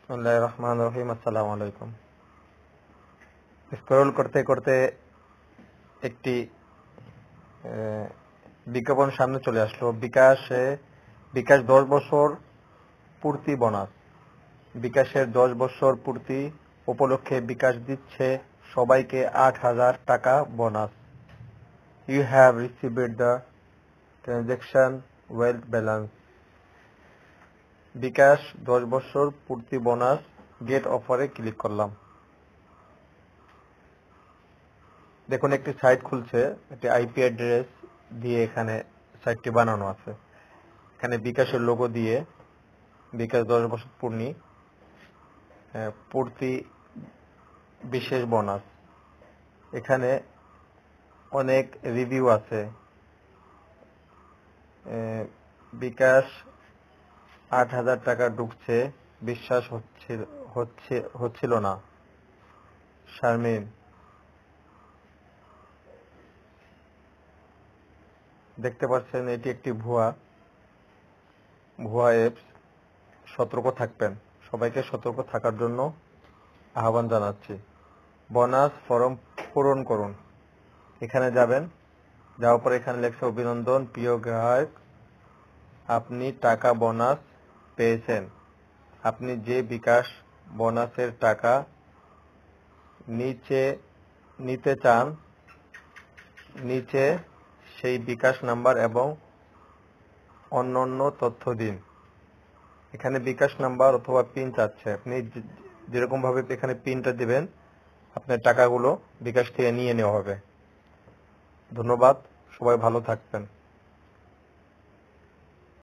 বিসমিল্লাহির রহমানির রহিম। আসসালামু আলাইকুম। স্ক্রল করতে করতে একটি বিজ্ঞাপন সামনে চলে আসলো। বিকাশ 10 বছর পূর্তি বোনাস। বিকাশের 10 বছর পূর্তি উপলক্ষে বিকাশ দিচ্ছে সবাইকে 8,000 টাকা bonus. You have received the transaction wealth balance. BKash 10 বছর পূর্তি বোনাস গেট অফারে ক্লিক করলাম। দেখুন একটি সাইট খুলছে, একটি আইপি অ্যাড্রেস দিয়ে এখানে সাইটটি বানানো আছে। এখানে বিকাশের লোগো দিয়ে বিকাশ 10 বছর পূর্তি বিশেষ বোনাস। এখানে অনেক রিভিউ আছে। বিকাশ 8,000 টাকা ঢুকছে, বিশ্বাস হচ্ছিল না। শারমিন, দেখতে পাচ্ছেন এটি একটি ভুয়া অ্যাপস। সতর্ক থাকবেন। সবাইকে সতর্ক থাকার জন্য আহ্বান জানাচ্ছি। বোনাস ফর্ম পূরণ করুন। এখানে যাবেন, যাওয়ার পর এখানে লেখছে অভিনন্দন প্রিয় গ্রাহক, আপনি টাকা বোনাস পেয়েছেন। আপনি যে বিকাশ বোনাসের টাকা নিতে চান, নিচে সেই বিকাশ নাম্বার এবং অন্যান্য তথ্য দিন। এখানে বিকাশ নাম্বার অথবা পিন চাচ্ছে। আপনি যেরকম ভাবে এখানে পিনটা দিবেন, আপনার টাকাগুলো বিকাশ থেকে নিয়ে নেওয়া হবে। ধন্যবাদ, সবাই ভালো থাকবেন।